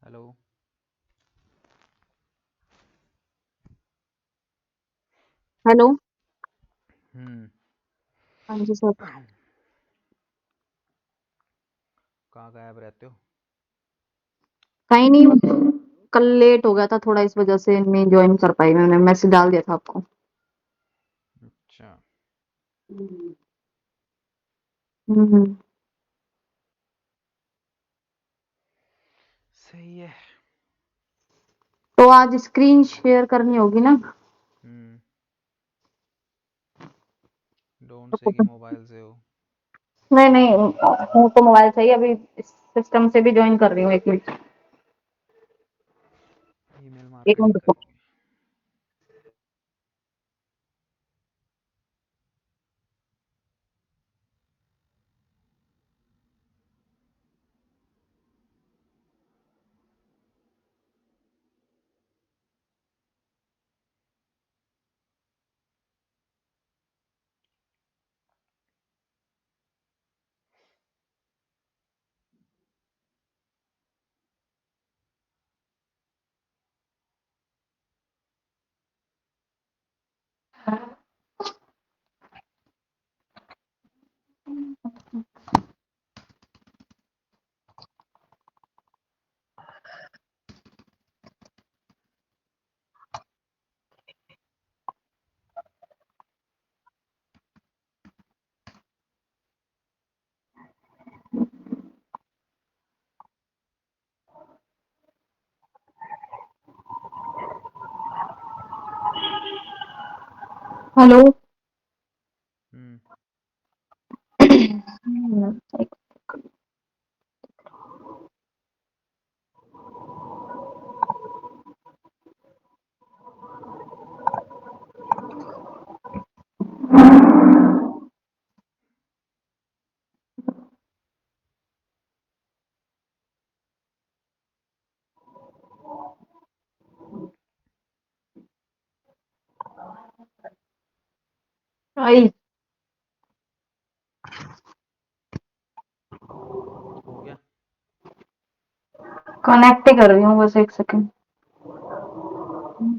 Hello. Hello. हम्म। हाँ जी sir. कहाँ गायब रहते हो? कहीं नहीं। कल लेट हो गया था थोड़ा, इस वजह से नहीं ज्वाइन कर पाई। मैंने मैसेज डाल दिया था आपको। अच्छा। हम्म। सही है। तो आज स्क्रीन शेयर करनी होगी ना? हम्म। डोंट से कि मोबाइल से हो। नहीं नहीं, हूँ तो मोबाइल से ही। अभी सिस्टम से भी ज्वाइन कर रही हूँ। एक मिनट। ईमेल एक मिनट मार्केटिंग रुको। करोगे? हेलो। हम्म। आई। हो गया। कनेक्ट ही कर रही हूँ बस, एक सेकंड।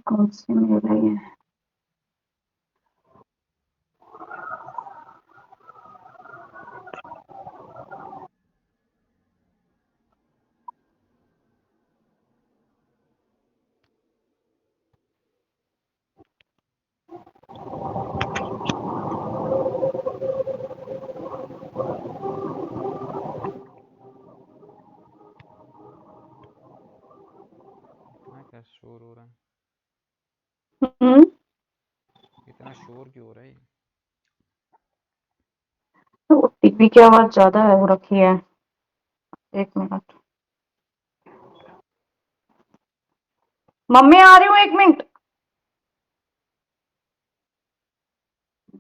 कौन सी मेल है ये? इतना क्या शोर हो रहा है? हम्म। इतना शोर क्यों हो रहा है? तो टीवी की आवाज ज्यादा है, हो रखी है। एक मिनट। मम्मी आ रही हूँ, एक मिनट।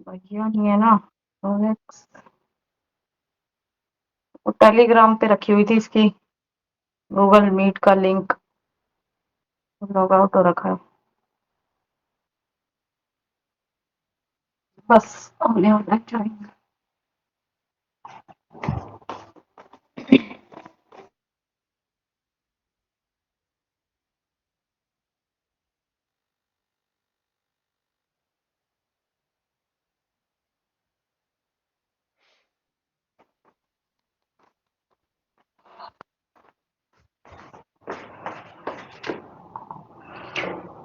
भैया नहीं है ना। वो टेलीग्राम पे रखी हुई थी इसकी, गूगल मीट का लिंक। लॉग आउट हो रखा है। बस हमने ऑनलाइन ज्वाइन।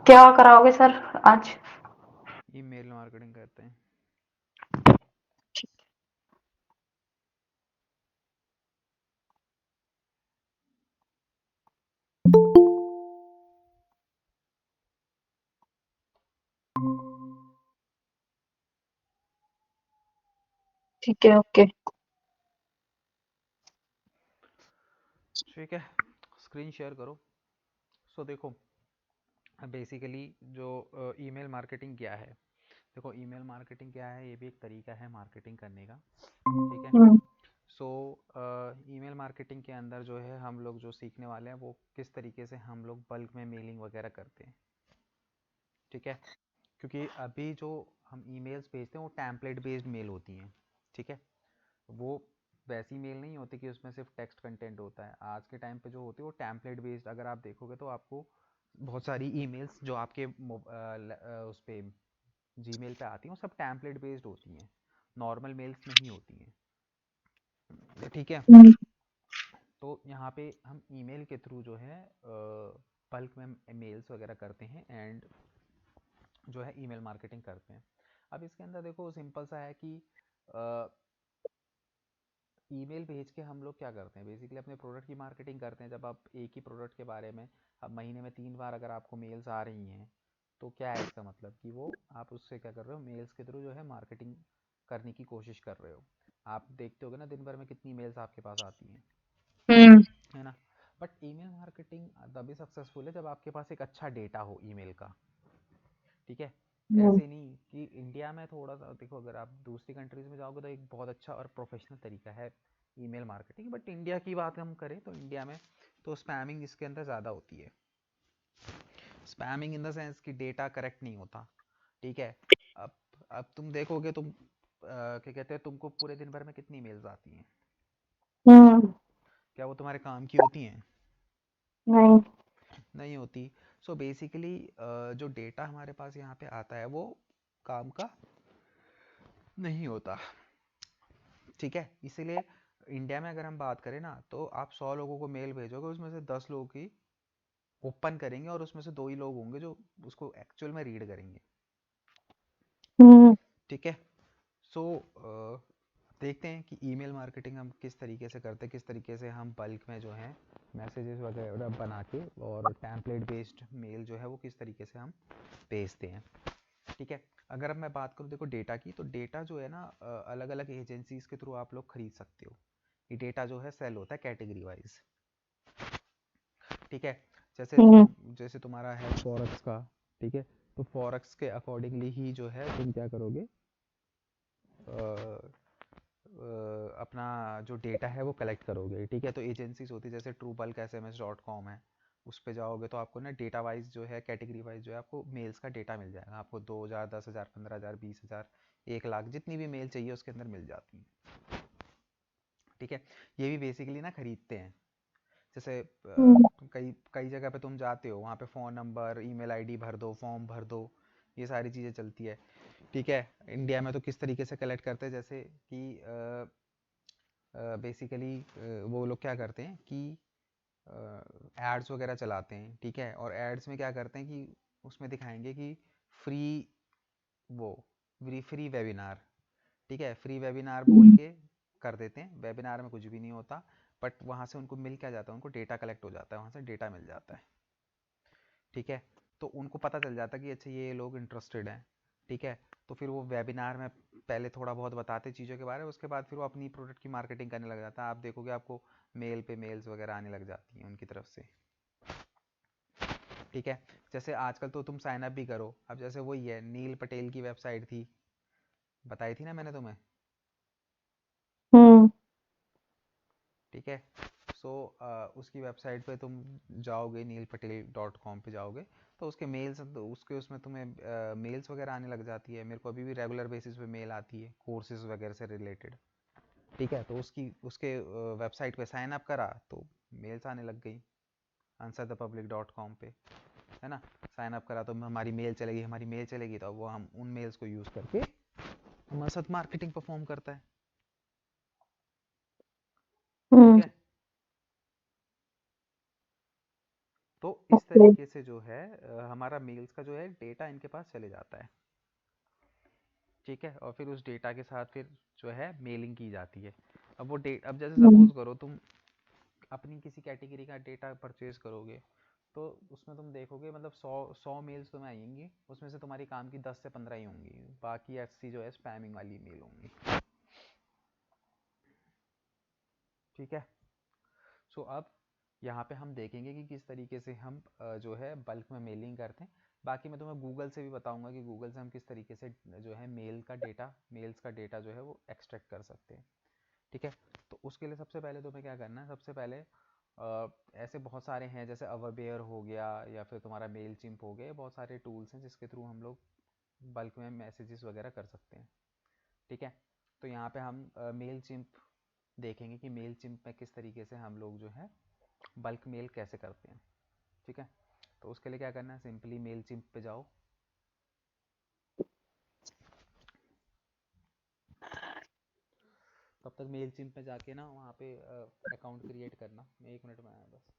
क्या कराओगे सर आज? ईमेल मार्केटिंग करते हैं। ठीक है, ओके। ठीक है, स्क्रीन शेयर करो। सो देखो, बेसिकली जो ईमेल मार्केटिंग क्या है। देखो, ईमेल मार्केटिंग क्या है, ये भी एक तरीका है मार्केटिंग करने का। ठीक है। हम्म। सो ईमेल मार्केटिंग के अंदर जो है हम लोग जो सीखने वाले हैं वो किस तरीके से हम लोग बल्क में मेलिंग वगैरह करते हैं। ठीक है। क्योंकि अभी जो हम ईमेल्स भेजते हैं वो टेम्पलेट बेस्ड मेल होती हैं। ठीक है। वो वैसी मेल नहीं होती कि उसमें सिर्फ टेक्स्ट कंटेंट होता है। आज के टाइम पे जो होती है वो टेम्पलेट बेस्ड, अगर आप देखोगे तो आपको बहुत सारी ईमेल्स जो आपके उस पे जीमेल पे आती हैं वो सब टेम्पलेट बेस्ड होती हैं, नॉर्मल मेल्स नहीं होती हैं। ठीक है, तो यहाँ पे हम ईमेल के थ्रू जो है बल्क में मेल्स वगैरह करते हैं एंड जो है ईमेल मार्केटिंग करते हैं। अब इसके अंदर देखो सिंपल सा है कि ईमेल भेज के हम लोग क्या करते हैं, बेसिकली अपने प्रोडक्ट की मार्केटिंग करते हैं। जब आप एक ही प्रोडक्ट के बारे में अब महीने में 3 बार अगर आपको मेल्स आ रही हैं तो क्या है इसका मतलब कि वो आप उससे क्या कर रहे हो, मेल्स के थ्रू जो है मार्केटिंग करने की कोशिश कर रहे हो। आप देखते होगे ना दिन भर में कितनी मेल्स आपके पास आती हैं, है ना। बट ईमेल मार्केटिंग तभी सक्सेसफुल है जब आपके पास एक अच्छा डेटा हो ईमेल का। ठीक है, ऐसे नहीं कि इंडिया में थोड़ा सा देखो, अगर आप दूसरी कंट्रीज में जाओगे तो एक बहुत अच्छा और प्रोफेशनल तरीका है ईमेल मार्केटिंग, बट इंडिया की बात हम करें तो इंडिया में तो स्पैमिंग इसके अंदर ज़्यादा होती है। स्पैमिंग इन द सेंस कि डेटा करेक्ट नहीं होता। ठीक है, अब अब तुम देखोगे, तुम क्या कहते हैं, तुमको पूरे दिन भर में कितनी मेल्स आती हैं, क्या वो तुम्हारे काम की होती हैं? नहीं। नहीं होती। सो बेसिकली जो डेटा हमारे पास यहाँ पे आता है वो काम का नहीं होता। ठीक है, इसीलिए इंडिया में अगर हम बात करें ना तो आप 100 लोगों को मेल भेजोगे, उसमें से 10 लोग ही ओपन करेंगे और उसमें से 2 ही लोग होंगे जो उसको एक्चुअल में रीड करेंगे। ठीक है, सो देखते हैं कि ईमेल मार्केटिंग हम किस तरीके से करते हैं, किस तरीके से हम बल्क में जो है मैसेजेस वगैरह बना के और टेम्पलेट बेस्ड मेल जो है वो किस तरीके से हम भेजते हैं। ठीक है, अगर अब मैं बात करूँ देखो डेटा की, तो डेटा जो है ना अलग अलग एजेंसीज के थ्रू आप लोग खरीद सकते हो। ये डेटा जो है सेल होता है कैटेगरी वाइज। ठीक है, जैसे तुम्हारा है फॉरेक्स का। ठीक है, तो फॉरेक्स के अकॉर्डिंगली ही जो है तुम क्या करोगे, अपना जो डेटा है वो कलेक्ट करोगे। ठीक है, तो एजेंसीज होती है जैसे ट्रूबल्क SMS.com है, उस पे जाओगे तो आपको ना डेटा वाइज जो है कैटेगरी वाइज जो है आपको मेल्स का डेटा मिल जाएगा। आपको 2000, 10,000, 15,000, 20,000, 1 लाख जितनी भी मेल चाहिए उसके अंदर मिल जाती है। ठीक है, ये भी बेसिकली ना खरीदते हैं। जैसे कई कई जगह पे तुम जाते हो, वहाँ पे फ़ोन नंबर, ईमेल आईडी भर दो, फॉर्म भर दो, ये सारी चीज़ें चलती है। ठीक है, इंडिया में तो किस तरीके से कलेक्ट करते हैं, जैसे कि बेसिकली वो लोग क्या करते हैं कि एड्स वगैरह चलाते हैं। ठीक है, और एड्स में क्या करते हैं कि उसमें दिखाएंगे कि फ्री वो फ्री वेबिनार। ठीक है, फ्री वेबिनार बोल के कर देते हैं, वेबिनार में कुछ भी नहीं होता, बट वहाँ से उनको मिल क्या जाता है, उनको डेटा कलेक्ट हो जाता है, वहाँ से डेटा मिल जाता है। ठीक है, तो उनको पता चल जाता है कि अच्छा ये लोग इंटरेस्टेड हैं। ठीक है, तो फिर वो वेबिनार में पहले थोड़ा बहुत बताते चीज़ों के बारे में, उसके बाद फिर वो अपनी प्रोडक्ट की मार्केटिंग करने लग जाता है। आप देखोगे आपको मेल पे मेल्स वगैरह आने लग जाती हैं उनकी तरफ से। ठीक है, जैसे आजकल तो तुम साइन अप भी करो, अब जैसे वही है, नील पटेल की वेबसाइट थी, बताई थी ना मैंने तुम्हें। ठीक है, सो उसकी वेबसाइट पे तुम जाओगे, neelpatel.com पे जाओगे तो उसके मेल्स, तो उसके उसमें तुम्हें मेल्स वगैरह आने लग जाती है। मेरे को अभी भी रेगुलर बेसिस पे मेल आती है कोर्सेज वगैरह से रिलेटेड। ठीक है, तो उसके वेबसाइट पे साइन अप करा तो मेल्स आने लग गई answerthepublic.com पे, है ना। साइन अप करा तो हमारी मेल चलेगी तो वो हम उन मेल्स को यूज़ करके हमारे साथ मार्केटिंग परफॉर्म करता है। ठीक है, तो इस तरीके से जो है हमारा मेल्स का जो है डेटा इनके पास चले जाता है। ठीक है, और फिर उस डेटा के साथ फिर जो है मेलिंग की जाती है। अब जैसे सपोज करो तुम अपनी किसी कैटेगरी का डेटा परचेज करोगे, तो उसमें तुम देखोगे मतलब 100 मेल्स तुम्हें आएंगी, उसमें से तुम्हारी काम की 10 से 15 ही होंगी, बाकी 80 जो है स्पैमिंग वाली मेल होंगी। ठीक है, सो अब यहाँ पे हम देखेंगे कि किस तरीके से हम जो है बल्क में मेलिंग करते हैं। बाकी मैं तुम्हें गूगल से भी बताऊंगा कि गूगल से हम किस तरीके से जो है मेल्स का डेटा जो है वो एक्सट्रैक्ट कर सकते हैं। ठीक है, तो उसके लिए सबसे पहले तुम्हें क्या करना है, सबसे पहले ऐसे बहुत सारे हैं, जैसे अवरबेयर हो गया या फिर तुम्हारा मेल चिम्प हो गया, बहुत सारे टूल्स हैं जिसके थ्रू हम लोग बल्क में मैसेजेस वगैरह कर सकते हैं। ठीक है, तो यहाँ पे हम मेल चिम्प देखेंगे कि मेल चिम्प में किस तरीके से हम लोग जो है बल्क मेल कैसे करते हैं। ठीक है, तो उसके लिए क्या करना है, सिंपली मेल चिम्प पे जाओ। तब तक मेल चिम्प में जाके ना वहाँ पे अकाउंट क्रिएट करना। मैं 1 मिनट में आया बस।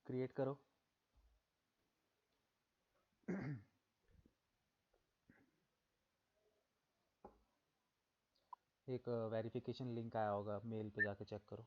क्रिएट करो। एक वेरिफिकेशन लिंक आया होगा, मेल पे जाके चेक करो।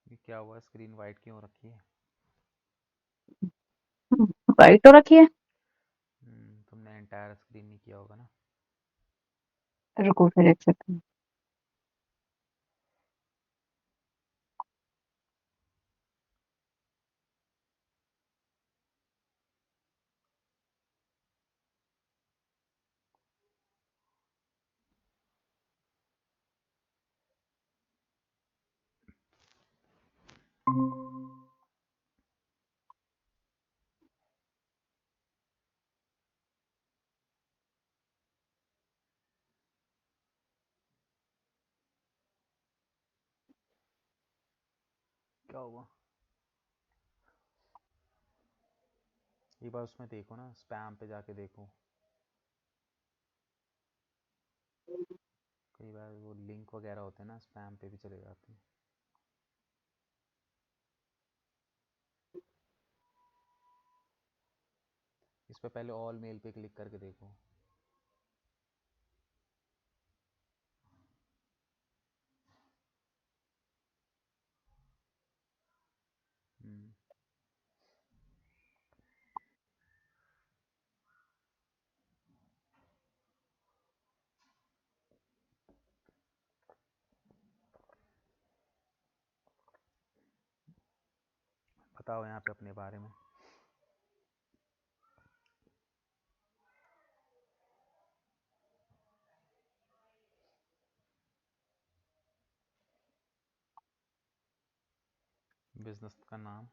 ये क्या हुआ, स्क्रीन वाइट क्यों रखी है? वाइट हो रखी है। तुमने एंटायर स्क्रीन नहीं किया होगा ना। रुको फिर एक सेकंड। क्या हुआ? एक बार उसमें देखो ना, स्पैम पे जाके देखो। कई बार वो लिंक वगैरह होते हैं ना, स्पैम पे भी चले जाते हैं। इस पे पहले ऑल मेल पे क्लिक करके देखो। हम्म, बताओ यहाँ पे अपने बारे में। बिजनेस का नाम।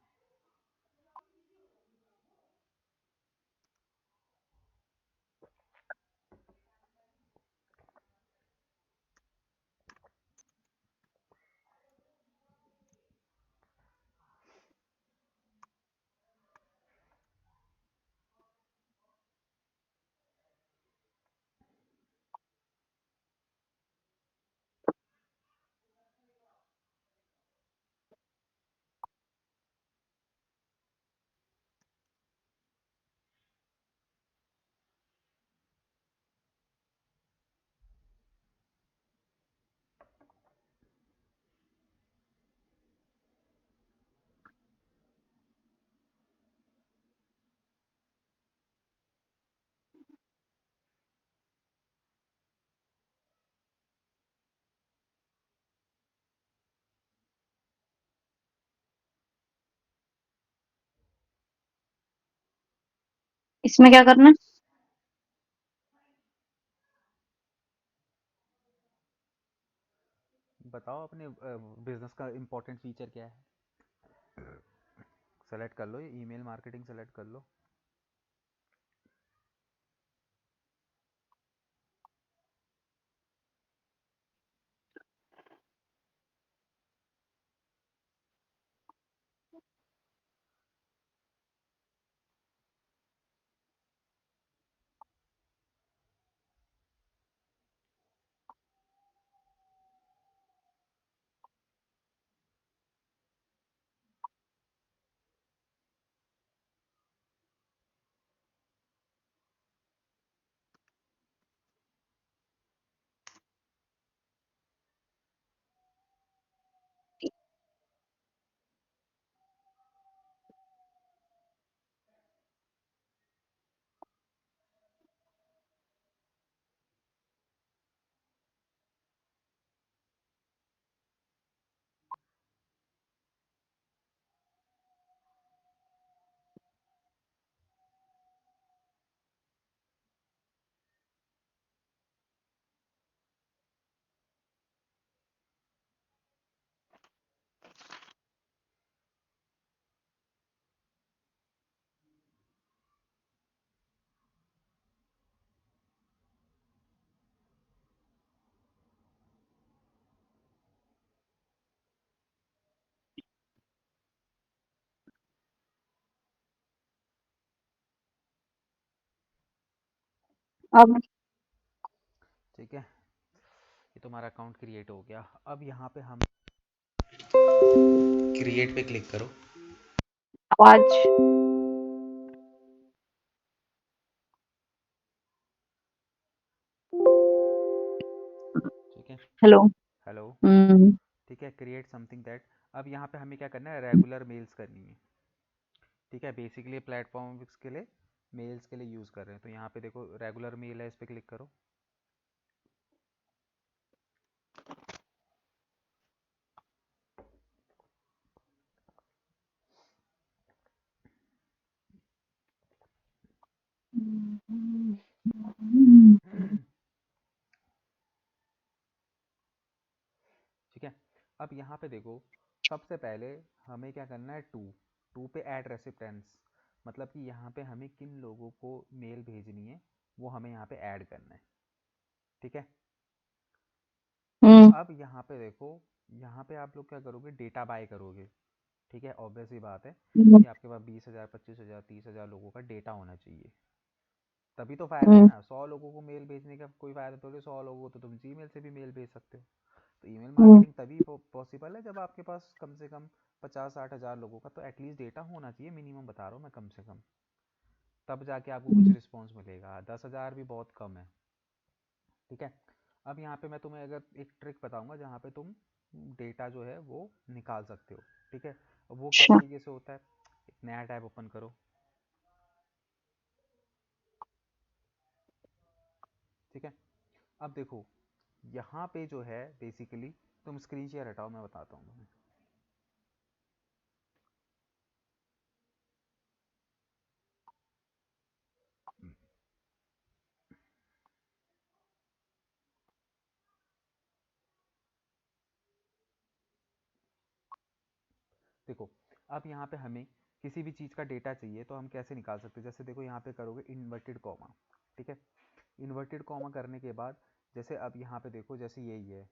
इसमें क्या करना है? बताओ अपने बिजनेस का इम्पोर्टेंट फीचर क्या है। सेलेक्ट कर लो, ये ईमेल मार्केटिंग सेलेक्ट कर लो। अब ठीक है, ये तुम्हारा अकाउंट क्रिएट हो गया। अब यहाँ पे हम क्रिएट पे क्लिक करो। आवाज ठीक है, हेलो। हेलो। हम्म। ठीक है, क्रिएट समथिंग दैट। अब यहाँ पे हमें क्या करना है, रेगुलर मेल्स करनी है। ठीक है, बेसिकली प्लेटफॉर्म के लिए मेल्स के लिए यूज़ कर रहे हैं, तो यहाँ पे देखो रेगुलर मेल है, इस पर क्लिक करो। ठीक है, अब यहाँ पे देखो, सबसे पहले हमें क्या करना है, टू टू पे ऐड रेसिप्टेंस, मतलब कि यहाँ पे हमें किन लोगों को मेल भेजनी है वो हमें यहाँ पे ऐड करना है। ठीक है, हम्म। अब यहाँ पे देखो, यहाँ पे आप लोग क्या करोगे, डेटा बाय करोगे। ठीक है, ऑब्वियस ही बात है हम्म। कि आपके पास 20,000 25,000 30,000 लोगों का डेटा होना चाहिए, तभी तो फायदा है ना। 100 लोगों को मेल भेजने का कोई फायदा थोड़ी, 100 लोगों को तो तुम जीमेल से भी मेल भेज सकते हो। तो ईमेल हम्म। मार्केटिंग तभी पॉसिबल है जब आपके पास कम से कम 50-60 हज़ार लोगों का तो एटलीस्ट डेटा होना चाहिए, मिनिमम बता रहा हूँ मैं, कम से कम। तब जाके आपको कुछ हम्म। रिस्पॉन्स मिलेगा, 10,000 भी बहुत कम है। ठीक है, अब यहाँ पे मैं तुम्हें अगर एक ट्रिक बताऊंगा जहाँ पे तुम डेटा जो है वो निकाल सकते हो। ठीक है, वो किस अच्छा। तरीके से होता है, एक नया टैब ओपन करो। ठीक है, अब देखो यहाँ पे जो है बेसिकली, तुम स्क्रीन शेयर हटाओ, मैं बताता हूँ तुम्हें। देखो, अब यहाँ पे हमें किसी भी चीज़ का डेटा चाहिए तो हम कैसे निकाल सकते हैं, जैसे देखो यहाँ पे करोगे इन्वर्टेड कॉमा। ठीक है, इन्वर्टेड कॉमा करने के बाद जैसे अब यहाँ पे देखो, जैसे यही है,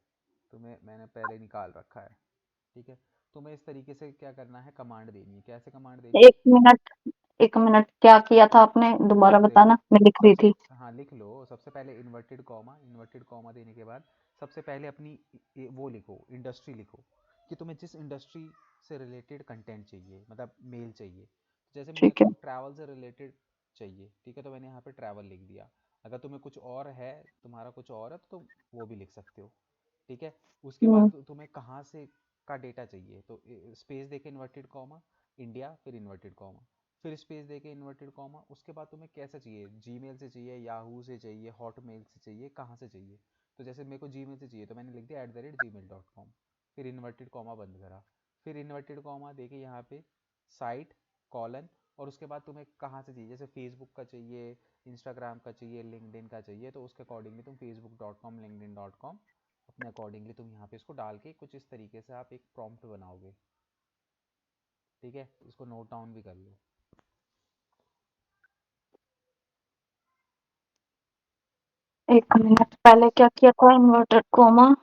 मैंने पहले निकाल रखा है। ठीक है, तुम्हें इस तरीके से क्या करना है, कमांड देनी है। कैसे कमांड देनी है, 1 मिनट, 1 मिनट, क्या किया था आपने? दोबारा देखो बताना, मैं लिख रही सबसे, थी। हाँ लिख लो, सबसे पहले इन्वर्टेड कॉमा देने के बाद सबसे पहले अपनी वो लिखो, इंडस्ट्री लिखो, कि तुम्हें जिस इंडस्ट्री से रिलेटेड कंटेंट चाहिए, मतलब मेल चाहिए। जैसे मेरे ठीक है। को ट्रैवल से रिलेटेड चाहिए, ठीक है, तो मैंने यहाँ पे ट्रैवल लिख दिया। अगर तुम्हें कुछ और है, तुम्हारा कुछ और है, तो तुम वो भी लिख सकते हो। ठीक है, उसके बाद हम्म। तुम्हें कहाँ से का डेटा चाहिए, तो स्पेस देके इन्वर्टेड कॉमा, इंडिया, फिर इन्वर्टेड कॉमा, फिर स्पेस देके इन्वर्टेड कॉमा। उसके बाद तुम्हें कैसा चाहिए, जीमेल से चाहिए, याहू से चाहिए, हॉटमेल से चाहिए, कहाँ से चाहिए। तो जैसे मेरे को जीमेल से चाहिए तो मैंने लिख दिया @gmail.com, फिर इन्वर्टेड कॉमा बंद करा, फिर इन्वर्टेड कॉमा देके यहाँ पे साइट कॉलन और उसके बाद तुम्हें कहाँ से चाहिए, जैसे फेसबुक का चाहिए, इंस्टाग्राम का चाहिए, लिंक्डइन का चाहिए, तो उसके अकॉर्डिंगली तुम facebook.com linkedin.com अपने अकॉर्डिंगली तुम यहाँ पे इसको डाल के कुछ इस तरीके से आप एक प्रॉम्प्ट बनाओगे। ठीक है, इसको नोट डाउन भी कर लो। एक मिनट, पहले क्या किया था? इन्वर्टेड कोमा,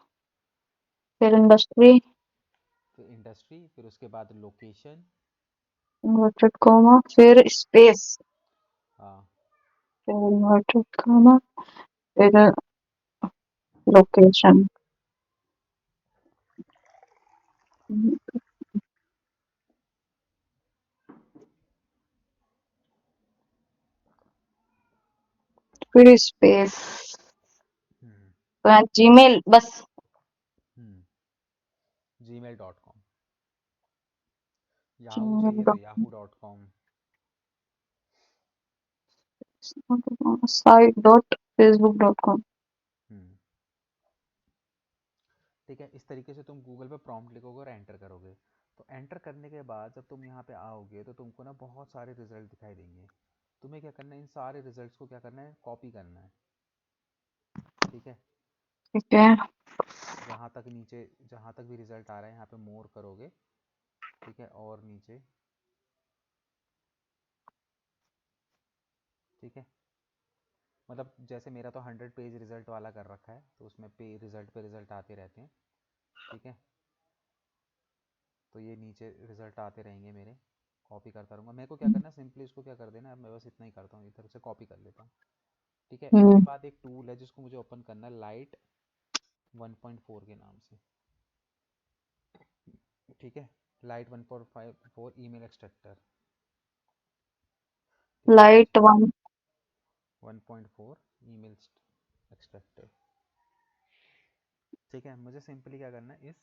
फिर इंडस्ट्री, फिर इंडस्ट्री, फिर उसके बाद लोकेशन। इन्वर्टेड कोमा, फिर स्पेस, हाँ। फिर इन्वर्टेड कोमा, फिर लोकेशन, फिर स्पेस, हम्म। जीमेल बस। हम्म। gmail.com, याहू चाहिए तो gmail.com, yahoo.com। site.facebook.com। हम्म। ठीक है, इस तरीके से तुम गूगल पे प्रॉम्प्ट लिखोगे और एंटर करोगे। तो एंटर करने के बाद जब तुम यहाँ पे आओगे तो तुमको ना बहुत सारे रिजल्ट दिखाई देंगे। तुम्हें क्या करना है, इन सारे रिजल्ट्स को क्या करना है, कॉपी करना है। ठीक है, ठीक है। जहाँ तक नीचे, जहाँ तक भी रिजल्ट आ रहा है यहाँ पे मोर करोगे। ठीक है, और नीचे। ठीक है, मतलब जैसे मेरा तो 100 पेज रिजल्ट वाला कर रखा है, तो उसमें पे रिजल्ट आते रहते हैं। ठीक है, तो ये नीचे रिजल्ट आते रहेंगे मेरे, कॉपी करता रहूँगा। मेरे को क्या करना है, सिंपली इसको क्या कर देना है, मैं बस इतना ही करता हूँ, इधर से कॉपी कर लेता हूँ। ठीक है, उसके हम्म। बाद एक टूल है जिसको मुझे ओपन करना है, लाइट 1.4 के नाम से। ठीक है, लाइट 1.4 ईमेल एक्सट्रैक्टर। ठीक है, लाइट वन। 1.4 email extractor. ठीक है, मुझे सिंपली क्या करना है, इस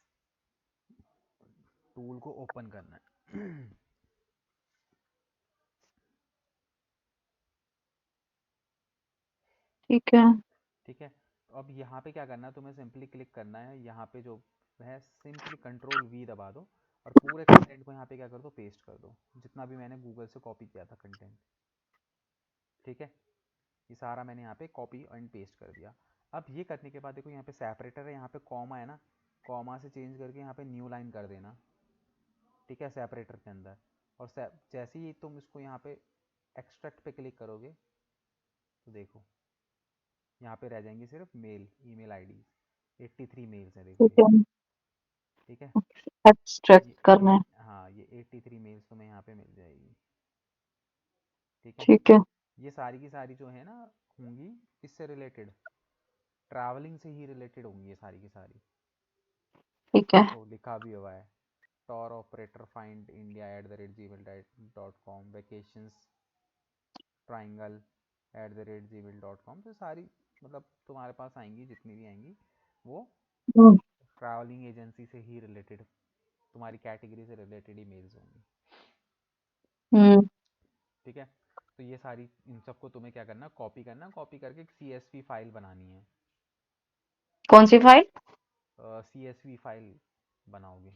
टूल को ओपन करना है। ठीक है। ठीक है, तो अब यहाँ पे क्या करना है, तुम्हें सिंपली क्लिक करना है, यहाँ पे जो है सिंपली कंट्रोल वी दबा दो, और पूरे कंटेंट को यहाँ पे क्या कर दो, पेस्ट कर दो, जितना भी मैंने गूगल से कॉपी किया था कंटेंट। ठीक है, ये सारा मैंने यहाँ पे कॉपी एंड पेस्ट कर दिया। अब ये करने के बाद देखो यहाँ पे सेपरेटर है, यहाँ पे कॉमा है ना, कॉमा से चेंज करके यहाँ पे न्यू लाइन कर देना। ठीक है, सेपरेटर के अंदर। और जैसे ही तुम इसको यहाँ पे एक्सट्रैक्ट पे क्लिक करोगे, तो देखो यहाँ पे रह जाएंगी सिर्फ मेल, ईमेल आईडी। 83 मेल्स हैं, देखो ठीक ये। है। ठीक है, एक्सट्रैक्ट ये करना है। हाँ, ये 83 मेल्स तुम्हें यहाँ पे मिल जाएगी। ठीक है, ठीक है। ये सारी की सारी जो है ना, होंगी इससे रिलेटेड, ट्रैवलिंग से ही रिलेटेड होंगी ये सारी की सारी। ठीक है। देखो लिखा भी हुआ है, tour operator find India @gmail.com, vacations triangle @gmail.com। तो सारी मतलब तुम्हारे पास आएंगी, जितनी भी आएंगी वो हम्म। ट्रैवलिंग एजेंसी से ही रिलेटेड, तुम्हारी कैटेगरी से रिलेटेड ही मेल्स होंगी। हम्म। ठीक है, तो ये सारी, इन सबको तुम्हें क्या करना, कॉपी करना, कॉपी करके एक CSV फाइल बनानी है। कौन सी फाइल? CSV फाइल बनाओगे।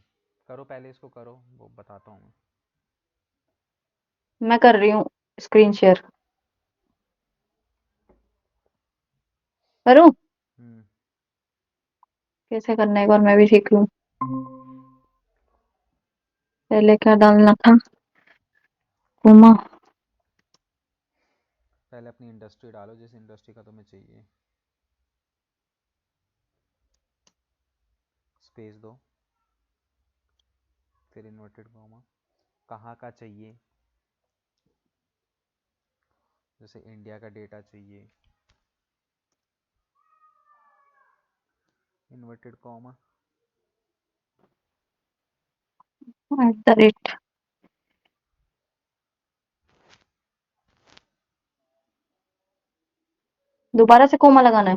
करो, पहले इसको करो, वो बताता हूँ मैं। मैं कर रही हूँ स्क्रीन शेयर। करूँ? हम्म। कैसे करना है, एक बार मैं भी सीख लूँ। पहले क्या डालना था? कोमा। पहले अपनी इंडस्ट्री डालो, जिस इंडस्ट्री का तुम्हें चाहिए, स्पेस दो, फिर इन्वर्टेड कॉमा, कहाँ का चाहिए, जैसे इंडिया का डेटा चाहिए, इन्वर्टेड कॉमा। @ दोबारा से कोमा लगाना है?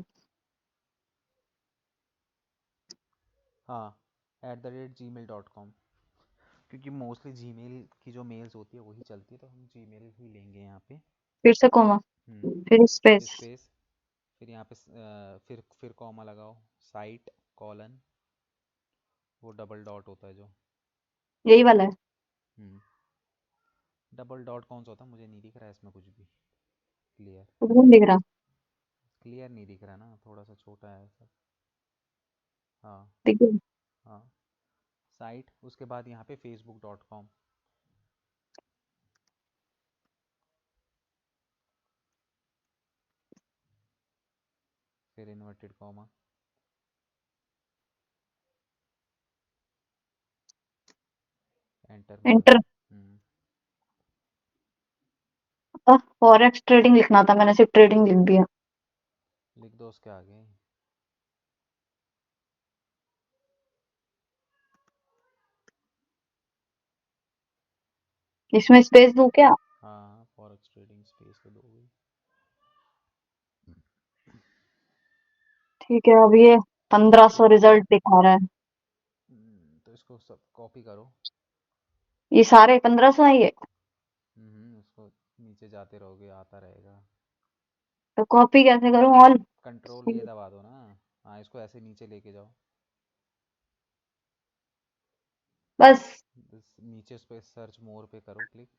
हाँ, @gmail.com, क्योंकि मोस्टली जीमेल की जो मेल्स होती है वही चलती है, तो हम जीमेल ही लेंगे यहाँ पे। फिर से कोमा, फिर स्पेस। स्पेस, फिर यहाँ पे फिर कॉमा लगाओ, साइट कॉलन, वो डबल डॉट होता है जो। यही वाला है? हम्म। डबल डॉट कौन सा होता है, मुझे नहीं दिख रहा है इसमें कुछ भी क्लियर। कुछ भी नहीं दिख रहा। क्लियर नहीं दिख रहा ना, थोड़ा सा छोटा है सब। हाँ। ठीक है। हाँ। साइट, उसके बाद यहाँ पे facebook.com, फिर इन्वर्टेड कॉमा, एंटर मारो। एंटर। हम्म। फॉरेक्स ट्रेडिंग लिखना था, मैंने सिर्फ ट्रेडिंग लिख दिया। लिख दो उसके आगे। इसमें स्पेस दूं क्या? हाँ, फॉरेक्स ट्रेडिंग स्पेस तो दो गई। ठीक है, अब ये 1500 रिजल्ट दिखा रहा है। तो इसको सब कॉपी करो। ये सारे 1500 है ये? उसको नीचे जाते रहोगे, आता रहेगा। तो कॉपी कैसे करूं ऑल? कंट्रोल ये दबा दो ना। हाँ, इसको ऐसे नीचे लेके जाओ। बस। नीचे उस पर सर्च मोर पे करो क्लिक,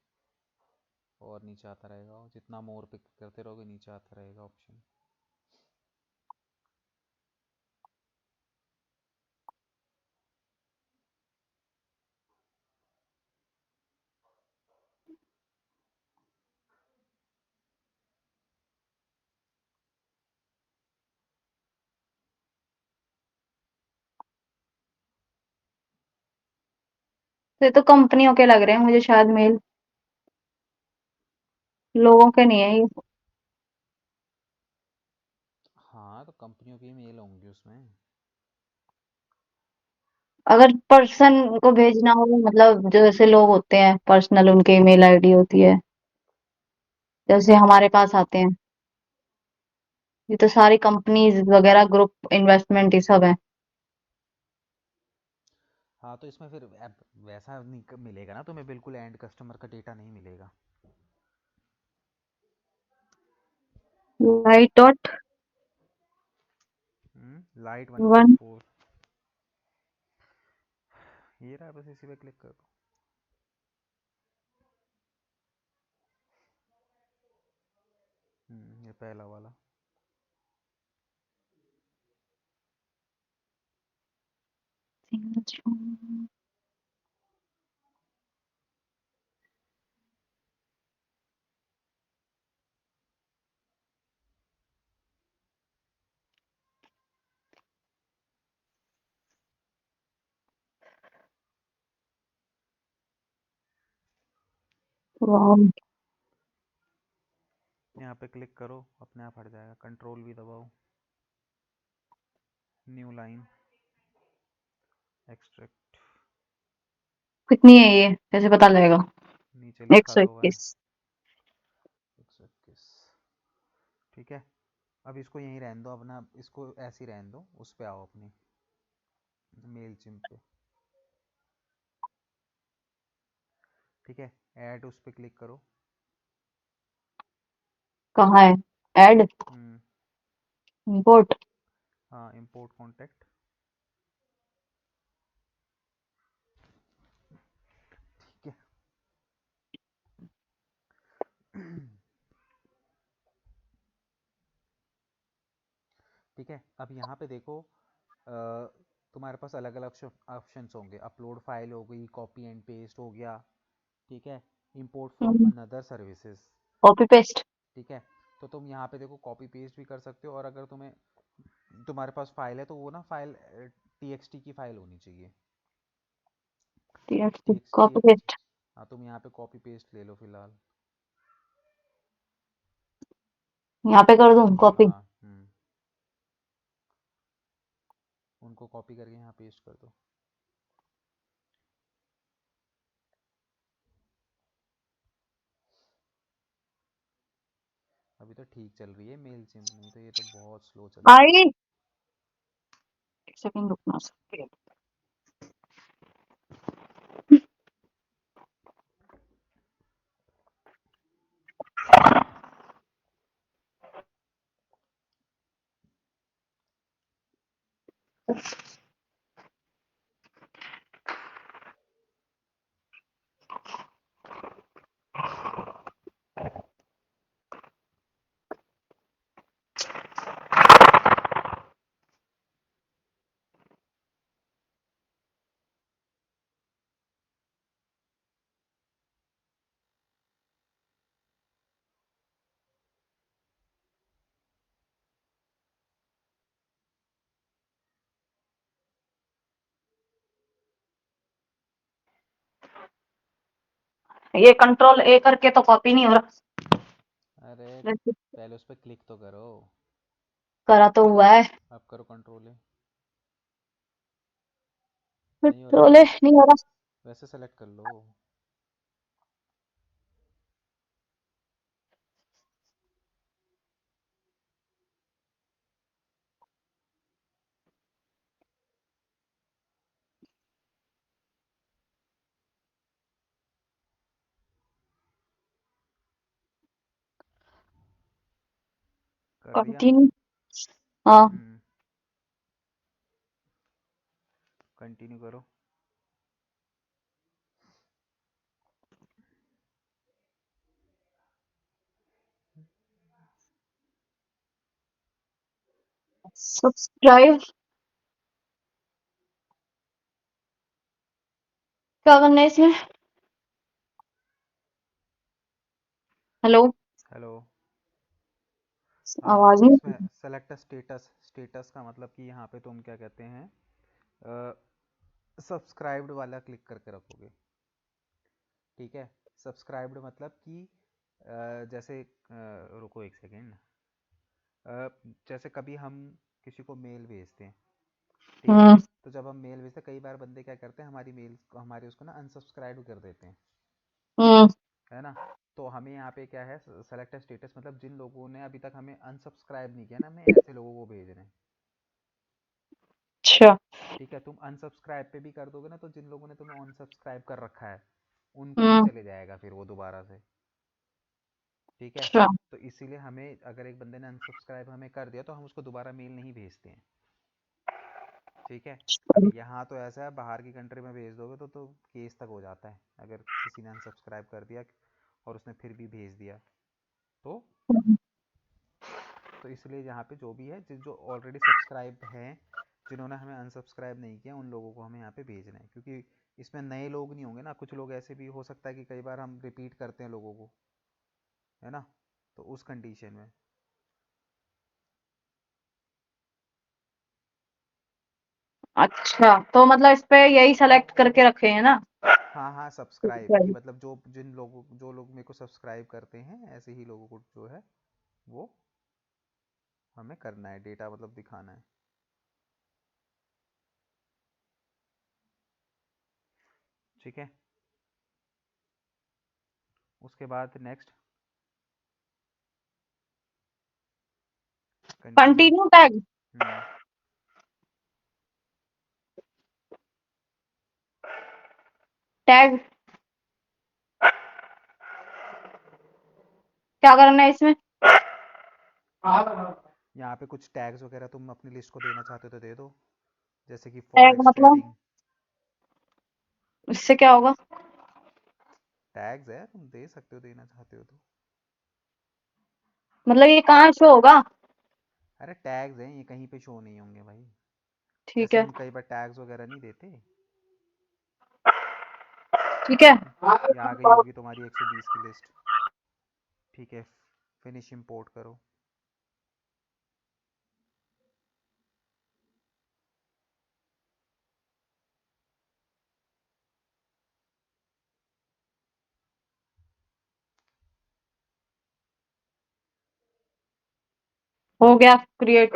और नीचे आता रहेगा, जितना मोर पे करते रहोगे नीचे आता रहेगा ऑप्शन। ये तो कंपनियों के लग रहे हैं मुझे शायद मेल, लोगों के नहीं है ये। हाँ, तो कंपनियों की मेल होंगी उसमें। अगर पर्सन को भेजना हो, मतलब जो जैसे लोग होते हैं पर्सनल, उनके ईमेल आईडी होती है, जैसे हमारे पास आते हैं। ये तो सारी कंपनीज वगैरह, ग्रुप इन्वेस्टमेंट, ये सब है। हाँ, तो इसमें फिर वैसा नहीं मिलेगा ना तुम्हें, बिल्कुल एंड कस्टमर का डेटा नहीं मिलेगा। Light dot light one. 1.4, ये रहा, बस इसी पे क्लिक कर दो। ये पहला वाला। वाह। यहाँ पे क्लिक करो, अपने आप हट जाएगा, कंट्रोल भी दबाओ। New line, extract. कितनी है ये, कैसे पता लगेगा? नीचे एक लिखा सौ तो हुआ है इक्कीस 121। ठीक है, अब इसको यहीं रहने दो अपना, इसको ऐसे ही रहने दो, उस पे आओ अपनी मेल चिम पे। ठीक है, ऐड उस पे क्लिक करो। कहाँ है? ऐड, हम्म। इंपोर्ट। हाँ, इंपोर्ट कॉन्टैक्ट। ठीक है। ठीक है, अब यहाँ पे देखो, तुम्हारे पास अलग अलग ऑप्शंस होंगे। अपलोड फाइल हो गई, कॉपी एंड पेस्ट हो गया, ठीक है, import from another services. Copy paste. ठीक है, तो तुम यहाँ पे देखो कॉपी पेस्ट भी कर सकते हो, और अगर तुम्हारे पास फाइल है तो वो ना फाइल txt की फाइल होनी चाहिए। Copy txt। पेस्ट। हाँ, तुम यहाँ पे कॉपी पेस्ट ले लो फिलहाल। यहाँ पे कर दूं कॉपी? हाँ। उनको कॉपी करके यहाँ पेस्ट कर दो। अभी तो ठीक चल रही है मेल चिम, नहीं तो ये तो बहुत स्लो चलती है। आई। एक सेकंड रुकना सर। ये कंट्रोल ए करके तो कॉपी नहीं हो रहा। अरे पहले उस पर क्लिक तो करो। करा तो हुआ है। अब करो कंट्रोल ए। नहीं हो रहा कंट्रोल ए वैसे। नहीं हो रहा। वैसे सेलेक्ट कर लो। कर दिया। कंटिन्यू। हाँ। हम्म। कंटिन्यू करो। सब्सक्राइब क्या करना है इसमें? हेलो। हेलो। आवाज नहीं। इसमें सेलेक्ट स्टेटस। स्टेटस का मतलब कि यहाँ पे तुम क्या कहते हैं, सब्सक्राइब्ड वाला क्लिक करके रखोगे। ठीक है। सब्सक्राइब्ड मतलब कि जैसे रुको एक सेकेंड। जैसे कभी हम किसी को मेल भेजते हैं, ठीक है। हम्म। तो जब हम मेल भेजते हैं, कई बार बंदे क्या करते हैं, हमारी मेल को, हमारे उसको ना अनसब्सक्राइब कर देते हैं, हम्म। है ना। तो हमें यहाँ पे क्या है, सेलेक्ट स्टेटस मतलब जिन लोगों ने अभी तक हमें अनसब्सक्राइब नहीं किया ना, हमें ऐसे लोगों को भेज रहे हैं। अच्छा। ठीक है। तुम अनसब्सक्राइब पे भी कर दोगे ना, तो जिन लोगों ने तुम्हें अनसब्सक्राइब कर रखा है उनको भी हम्म। चले जाएगा फिर वो दोबारा से। ठीक है। अच्छा। तो इसीलिए हमें, अगर एक बंदे ने अनसब्सक्राइब हमें कर दिया, तो हम उसको दोबारा मेल नहीं भेजते हैं। ठीक है। अब यहाँ तो ऐसा है, बाहर की कंट्री में भेज दोगे तो केस तक हो जाता है, अगर किसी ने अनसब्सक्राइब कर दिया और उसने फिर भी भेज दिया तो। हम्म। तो इसलिए यहाँ पे जो भी है, जिन जो ऑलरेडी सब्सक्राइब हैं, जिन्होंने हमें अनसब्सक्राइब नहीं किया, उन लोगों को हमें यहाँ पे भेजना है, क्योंकि इसमें नए लोग नहीं होंगे ना, कुछ लोग ऐसे भी हो सकता है कि कई बार हम रिपीट करते हैं लोगों को, है ना। तो उस कंडीशन में। अच्छा तो मतलब इस पे यही सेलेक्ट करके रखे हैं ना? हाँ हाँ, सब्सक्राइब की मतलब जो जिन लोगों, जो लोग मेरे को सब्सक्राइब करते हैं, ऐसे ही लोगों को जो है वो हमें करना है, डेटा मतलब दिखाना है। ठीक है। उसके बाद next continue. Continue tag. Hmm. Tag क्या करना है इसमें? यहाँ पे कुछ टैग्स वगैरह तुम अपनी लिस्ट को देना चाहते हो तो दे दो, जैसे कि टैग फॉरेक्स मतलब ट्रेडिंग। इससे क्या होगा? टैग्स है, तुम दे सकते हो, देना चाहते हो तो। मतलब ये कहाँ शो होगा? अरे टैग्स हैं, ये कहीं पे शो नहीं होंगे भाई। ठीक जैसे है। हम कई बार टैग्स वगैरह नहीं देते। ठीक है। ठीक है। ये आ गई होगी तुम्हारी 120 की लिस्ट। ठीक है। फिनिश इंपोर्ट करो। हो गया क्रिएट।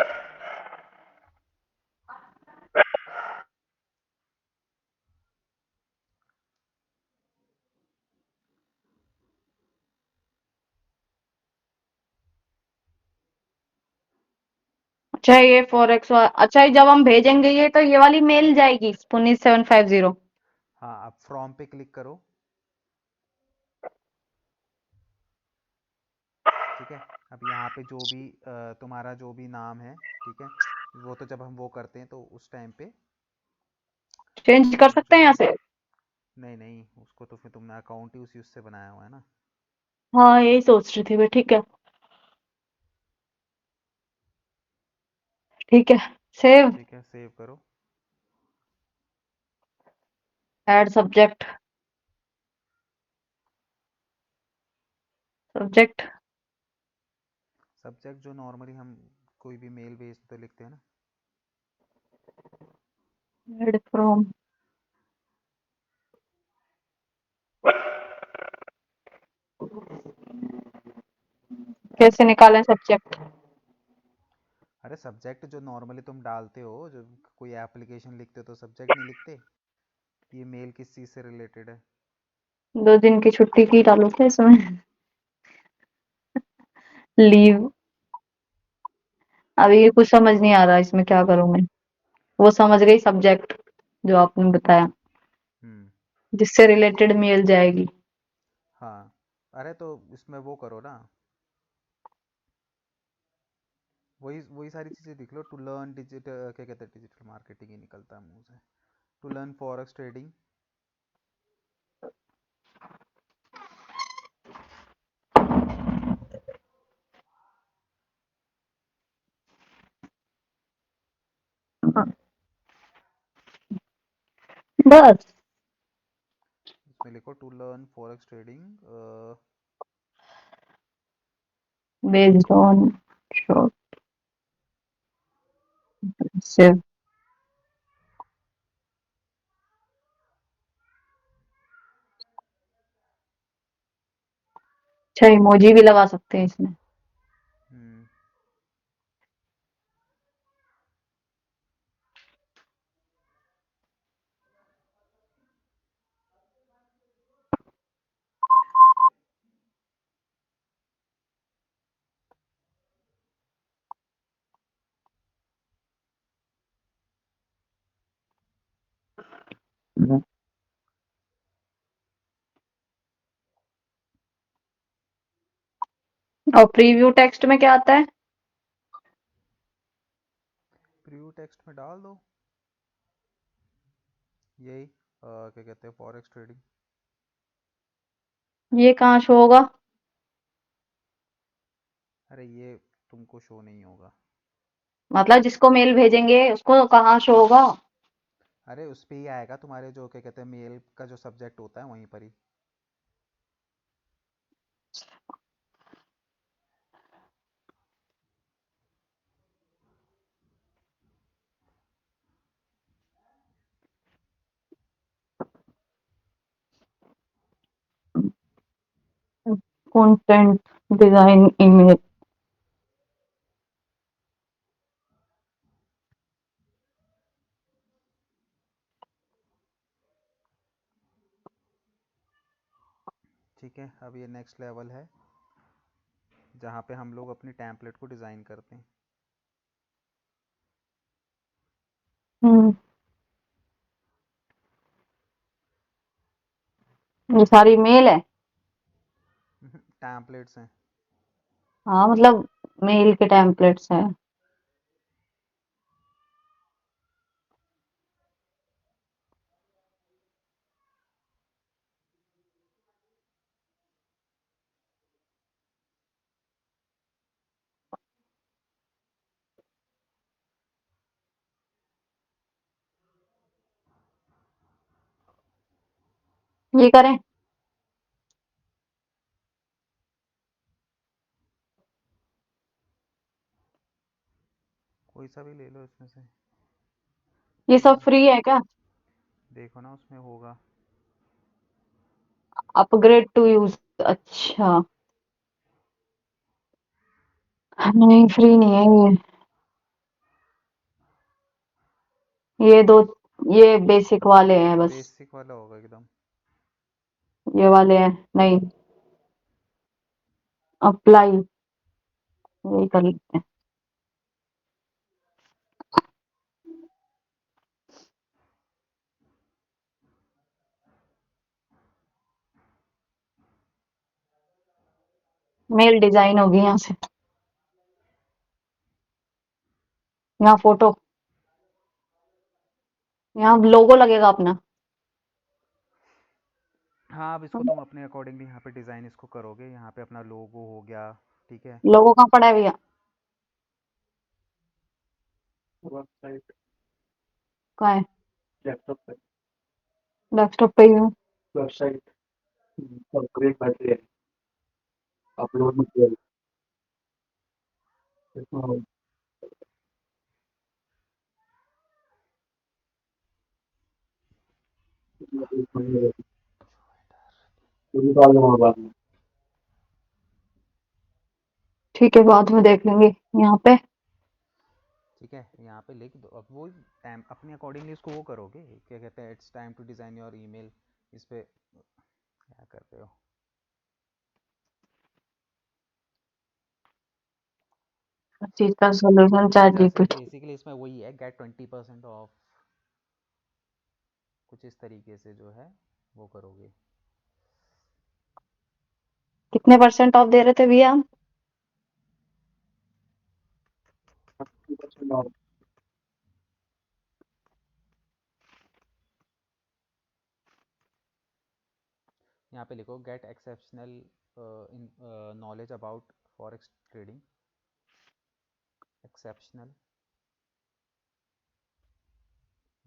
अच्छा ये फॉरेक्स अच्छा ये जब हम भेजेंगे ये तो ये वाली मेल जाएगी पुनीत 750। हाँ, अब फ्रॉम पे क्लिक करो। ठीक है। अब यहाँ पे जो भी तुम्हारा जो भी नाम है, ठीक है, वो तो जब हम वो करते हैं तो उस टाइम पे चेंज कर सकते जो हैं यहाँ भी, से? नहीं नहीं, उसको तो फिर तुमने अकाउंट ही उसी उससे बनाया हुआ है ना। हाँ यही सोच रही थी मैं। ठीक है। ठीक है। सेव। ठीक है, सेव करो। Add subject. सब्जेक्ट। सब्जेक्ट जो नॉर्मली हम कोई भी मेल भेजते तो लिखते हैं ना। Add from. कैसे निकालें सब्जेक्ट? अरे सब्जेक्ट जो नॉर्मली तुम डालते हो, जो कोई एप्लीकेशन लिखते हो तो सब्जेक्ट नहीं लिखते कि ये मेल किस चीज़ से रिलेटेड है। 2 दिन की छुट्टी की डालो क्या इसमें? लीव। अभी ये कुछ समझ नहीं आ रहा इसमें क्या करूं मैं। वो समझ गई सब्जेक्ट जो आपने बताया, हम्म। जिससे रिलेटेड मेल जाएगी। हाँ, अरे तो इसमें वो करो ना, वही वही सारी चीज़ें लिख लो। टू लर्न डिजिटल, क्या कहते हैं, डिजिटल मार्केटिंग ही निकलता है मुंह से। To learn forex trading. बस। इसमें लिखो to learn forex trading. Based on short सिर्फ। अच्छा, इमोजी भी लगा सकते हैं इसमें। हम्म। और प्रीव्यू टेक्स्ट में क्या आता है? प्रीव्यू टेक्स्ट में डाल दो यही, क्या कहते हैं, फॉरेक्स ट्रेडिंग। ये कहाँ शो होगा? अरे ये तुमको शो नहीं होगा। मतलब जिसको मेल भेजेंगे उसको कहाँ शो होगा? अरे उस पे ही आएगा तुम्हारे, जो क्या कहते हैं, मेल का जो सब्जेक्ट होता है वहीं पर ही। Content design email. ठीक है, अब ये नेक्स्ट लेवल है जहाँ पे हम लोग अपनी टेम्पलेट को डिज़ाइन करते हैं। हम्म। ये सारी मेल है? टेम्पलेट्स हैं। हाँ मतलब मेल के टेम्पलेट्स हैं। ये करें? कोई सा भी ले लो इसमें से। ये सब फ्री है क्या? देखो ना उसमें होगा। Upgrade to use. अच्छा। नहीं, फ्री नहीं है ये। ये दो, ये बेसिक वाले हैं बस। बेसिक वाला होगा एकदम। ये वाले हैं नहीं। अप्लाई, यही कर लेते हैं। मेल डिजाइन होगी यहाँ से। यहाँ फोटो, यहाँ लोगो लगेगा अपना। हाँ, अब इसको तुम अपने अकॉर्डिंगली यहाँ पे डिज़ाइन इसको करोगे। यहाँ पे अपना लोगो हो गया। ठीक है। लोगो कहाँ पड़ा है भैया? कहाँ है? डेस्कटॉप पे ही हूँ। ठीक है, बाद में देख लेंगे यहाँ पे। ठीक है, यहाँ पे लिख दो। अब वो टाइम अपने अकॉर्डिंगली इसको वो करोगे, क्या कहते हैं, it's time to design your email. इस पे क्या करते हो? हर चीज का सॉल्यूशन चैट जैसे जीपीटी। बेसिकली इसमें वही है, गेट 20% ऑफ, कुछ इस तरीके से जो है वो करोगे। कितने परसेंट ऑफ दे रहे थे भैया हम? यहाँ पे लिखो get exceptional in knowledge about forex trading, exceptional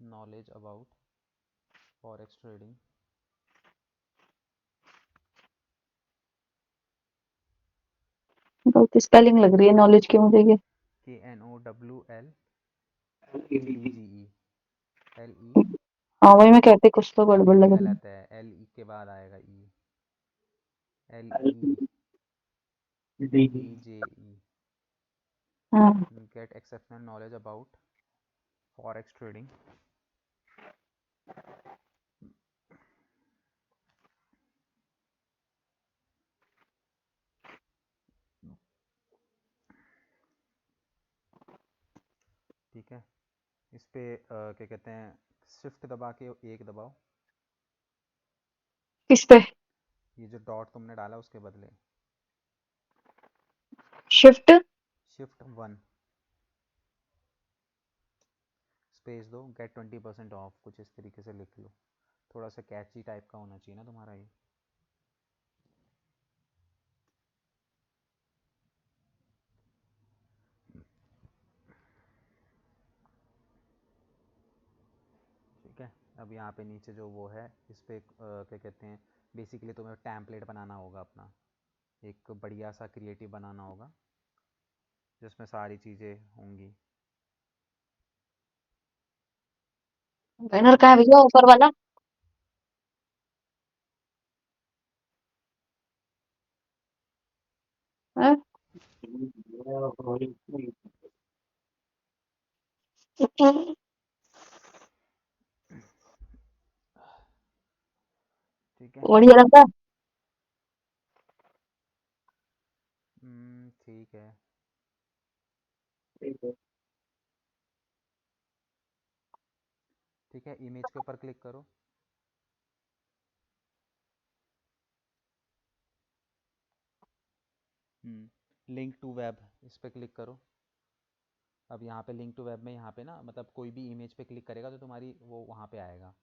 knowledge about forex trading. गलती स्पेलिंग लग रही है नॉलेज की मुझे ये। KNOWLEDGE, LE। हाँ वही मैं कहती, कुछ तो गड़बड़ ई लग रही है। गलत है, LE के बाद आएगा ई, LEDGE। हाँ। Get exceptional knowledge about forex trading. ठीक है, इस पे क्या कहते हैं, शिफ्ट दबा के एक दबाओ। किस पे? ये जो डॉट तुमने डाला उसके बदले शिफ्ट। शिफ्ट 1, स्पेस दो, गेट 20% ऑफ, कुछ इस तरीके से लिख लो। थोड़ा सा कैची टाइप का होना चाहिए ना तुम्हारा ये। ठीक है, अब यहाँ पे नीचे जो वो है इस पे क्या कहते हैं, बेसिकली तुम्हें टैम्पलेट बनाना होगा अपना, एक बढ़िया सा क्रिएटिव बनाना होगा जिसमें सारी चीज़ें होंगी। बैनर कहाँ है भैया, ऊपर वाला? हैं? ठीक है। बढ़िया लग रहा है। ठीक है। ठीक है, इमेज के ऊपर क्लिक करो। लिंक टू वेब, इस पर क्लिक करो। अब यहाँ पे लिंक टू वेब में यहाँ पे ना, मतलब कोई भी इमेज पे क्लिक करेगा तो तुम्हारी वो वहाँ पे आएगा,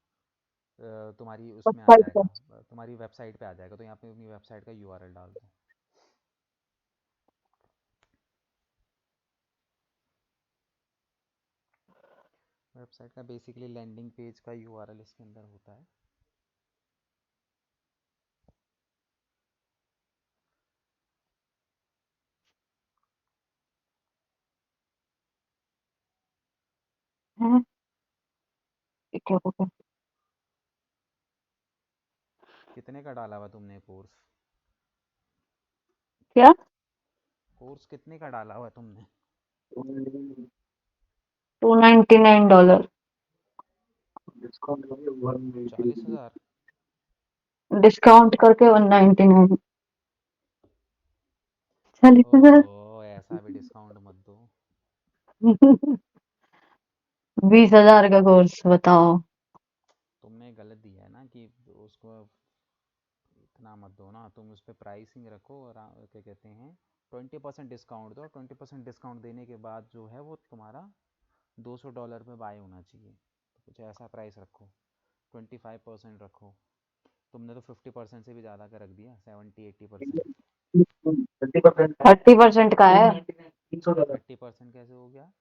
तुम्हारी उसमें आ वेबसाइट पे। जाएगा, तुम्हारी वेबसाइट पे आ जाएगा। तो यहाँ पे अपनी वेबसाइट का यूआरएल डाल दो। वेबसाइट का बेसिकली लैंडिंग पेज का यूआरएल इसके अंदर होता है। हैं? ठीक है, ठीक है। कितने का डाला हुआ तुमने कोर्स? क्या? कोर्स कितने का डाला हुआ तुमने? $299। 40,000? डिस्काउंट करके 199। 40,000। ओहो, ऐसा भी डिस्काउंट मत दो। 20,000 का कोर्स बताओ। तुमने गलत दिया है ना कि उसको, इतना मत दो ना तुम, उस पर प्राइसिंग रखो और क्या कहते हैं, 20% डिस्काउंट दो। 20% डिस्काउंट देने के बाद जो है वो तुम्हारा $200 में बाय होना चाहिए, तो कुछ ऐसा प्राइस रखो। 25% रखो। तुमने तो 50% से भी ज़्यादा का रख दिया, 70-80%। 30% का है। 30% कैसे हो गया?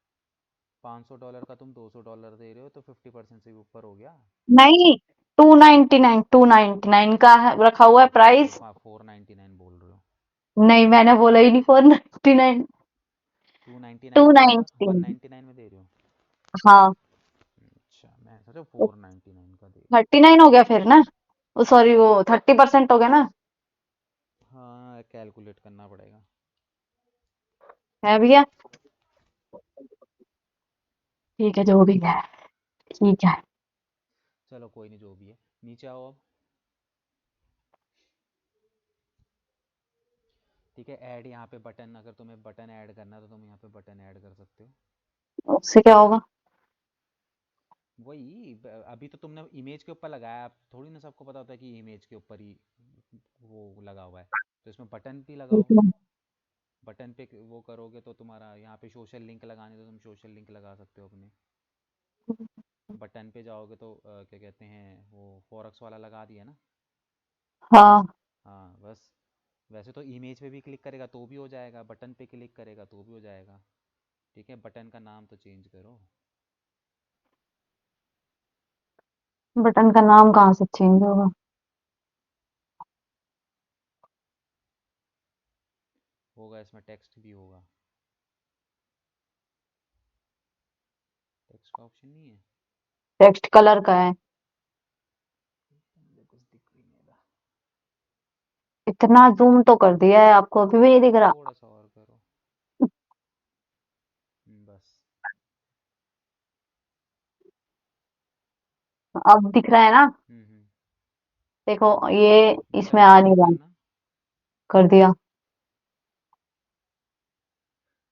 $500 का तुम $200 दे रहे हो, तो 50% से भी ऊपर हो गया। नहीं, 299 का रखा हुआ है तो तुम तो प्राइस। 499 बोल रहे हो। नहीं, मैंने बोला ही नहीं 499। 299 टू का मतलब वन नाइनटी नाइन्टी नाइन में दे रहे हो? हाँ। अच्छा, मैं सोचा 499 का दे रहे 39 हो गया फिर ना। वो सॉरी, वो 30% हो गया ना। हो। हाँ, कैलकुलेट करना पड़ेगा। है भैया? ठीक है, जो भी है। ठीक है। चलो कोई नहीं, जो भी है, नीचे आओ अब। ठीक है, ऐड यहाँ पे बटन, अगर तुम्हें बटन ऐड करना है तो तुम यहाँ पे बटन ऐड कर सकते हो। उससे क्या होगा? वही अभी तो तुमने इमेज के ऊपर लगाया, अब थोड़ी ना सबको पता होता है कि इमेज के ऊपर ही वो लगा हुआ है, तो इसमें बटन भी लगाओ। ठीक है। बटन पे वो करोगे तो तुम्हारा यहाँ पे सोशल लिंक लगाने तो तुम सोशल लिंक लगा सकते हो अपने। बटन पे जाओगे तो क्या कहते हैं वो फॉरेक्स वाला लगा दिया ना। हाँ। हाँ बस। वैसे तो इमेज पे भी क्लिक करेगा तो भी हो जाएगा, बटन पे क्लिक करेगा तो भी हो जाएगा। ठीक है, बटन का नाम तो चेंज करो। बटन का नाम कहाँ से चेंज होगा? होगा, इसमें टेक्स्ट भी होगा। टेक्स्ट का ऑप्शन नहीं है? टेक्स्ट कलर का है। मुझे कुछ दिख भी नहीं रहा। इतना जूम तो कर दिया है, आपको अभी भी नहीं दिख रहा? थोड़ा सा और करो। बस। अब दिख रहा है ना? हम्म। देखो, ये बटन इसमें पे आ नहीं क्लिक रहा। करना। कर दिया।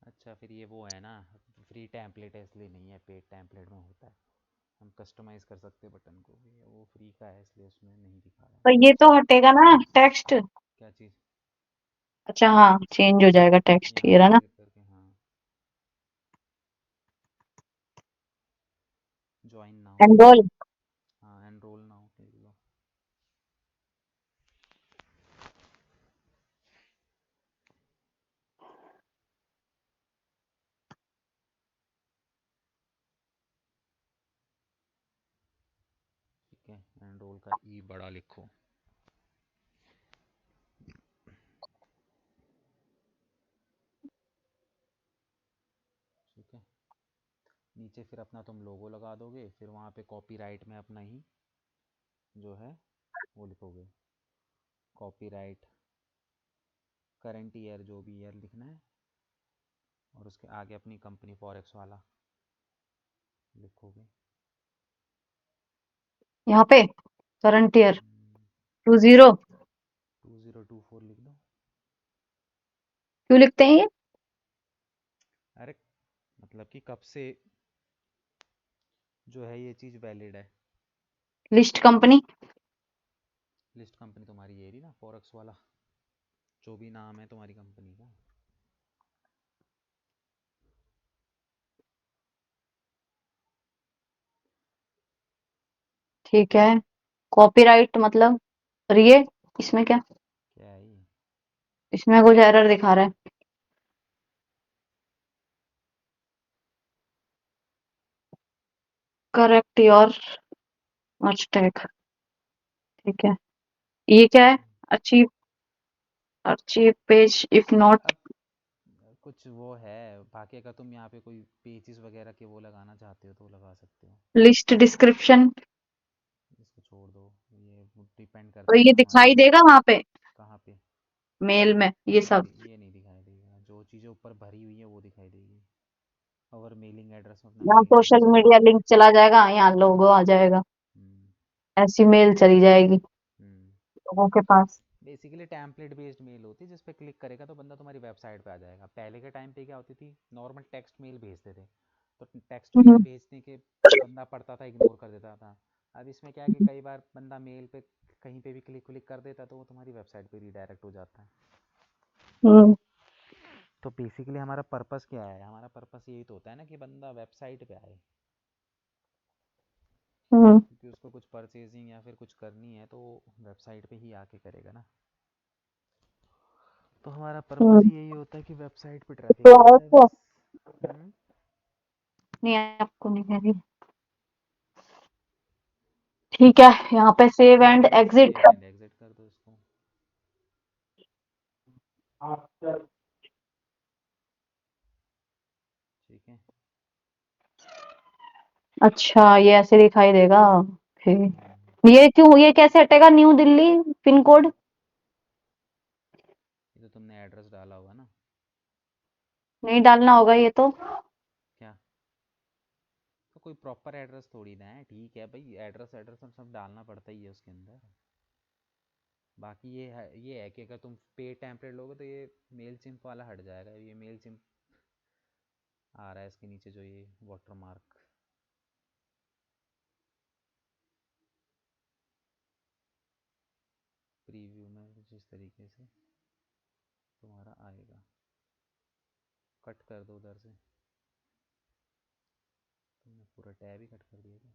अच्छा, फिर ये वो है ना, फ्री टेम्पलेट है इसलिए नहीं है, पेड टेम्पलेट में होता है। हम कस्टमाइज कर सकते हैं बटन को, ये वो फ्री का है इसलिए उसमें नहीं दिखा रहा है। पर ये तो हटेगा ना टेक्स्ट? क्या चीज़? अच्छा, हाँ, चेंज हो जाएगा टेक्स्ट, यहाँ ये पे रहा ना? क्लिक करके, हाँ। Join now. एनरोल। हाँ, एनरोल नाउ लिख लो। ठीक है, एनरोल का ई बड़ा लिखो। ठीक है, नीचे फिर अपना तुम लोगो लगा दोगे, फिर वहाँ पे कॉपीराइट में अपना ही जो है वो लिखोगे। कॉपीराइट करंट ईयर, जो भी ईयर लिखना है, और उसके आगे अपनी कंपनी फॉरेक्स वाला लिखोगे। यहाँ पे करंट ईयर 20। 2024 लिख दो। क्यों लिखते हैं ये? अरे मतलब कि कब से जो है ये चीज़ वैलिड है। List company. लिस्ट कंपनी तुम्हारी ये रही ना, फॉरेक्स वाला, जो भी नाम है तुम्हारी कंपनी का। ठीक है। कॉपीराइट मतलब? और ये इसमें क्या? क्या है ये? इसमें कुछ एरर दिखा रहा है। Correct your mistake. ठीक है। ये क्या है? Achieve. Achieve page if not. अब कुछ वो है, बाकी अगर तुम यहाँ पे कोई पेजेस वगैरह के वो लगाना चाहते हो तो लगा सकते हो। List description. इसको छोड़ दो, ये डिपेंड तो करता है ये ना हमारे। दिखाई देगा वहां पे कहाँ पे? मेल में ये सब? ये नहीं दिखाई देगा, जो चीज़ें ऊपर भरी हुई है वो दिखाई देगी। और मेलिंग एड्रेस में अपना यहाँ मेलिंग सोशल एड्रेस मीडिया लगाना। लिंक चला जाएगा, यहाँ लोगो आ जाएगा। हम्म। ऐसी मेल चली जाएगी हम्म। लोगों के पास। बेसिकली टैम्पलेट बेस्ड मेल होती है, जिस पे क्लिक करेगा तो बंदा तुम्हारी वेबसाइट पे आ जाएगा। पहले के टाइम पे क्या होती थी, नॉर्मल टेक्स्ट मेल भेजते थे, तो टेक्स्ट मेल हम्म। भेजने के बंदा पढ़ता था, इग्नोर कर देता था। अब इसमें क्या है कि कई बार बंदा मेल पे कहीं पे भी क्लिक क्लिक कर देता है तो वो तुम्हारी वेबसाइट पे रिडायरेक्ट हो जाता है। हम्म। तो बेसिकली हमारा पर्पस क्या है, हमारा पर्पस यही तो होता है ना कि बंदा वेबसाइट पे आए, हम्म। क्योंकि उसको कुछ परचेजिंग या फिर कुछ करनी है तो वेबसाइट पे ही आके करेगा ना। तो हमारा पर्पस हम्म। ही यही होता है कि वेबसाइट पे ट्रैफिक तो आ है जाए इसको? बस। हम्म। नहीं, आपको नहीं कह रही। ठीक है, यहाँ पे save and exit. Save and exit कर दो इसको। ठीक है। अच्छा, ये ऐसे दिखाई देगा? हम्म। फिर ये क्यों, ये कैसे हटेगा न्यू दिल्ली पिन कोड? ये तो तुमने एड्रेस डाला होगा ना। नहीं डालना होगा ये तो। क्या? तो कोई प्रॉपर एड्रेस थोड़ी ना है, ठीक है भाई, एड्रेस एड्रेस सब डालना पड़ता ही है उसके अंदर। बाकी ये है कि अगर तुम पे टेम्पलेट लोगे तो ये मेल सिम्प वाला हट जाएगा, ये मेल सिम्प आ रहा है इसके नीचे जो ये वाटर मार्क। प्रीव्यू में जिस तरीके से तुम्हारा आएगा, कट कर दो उधर से। तुमने पूरा टैब ही कट कर दिया था।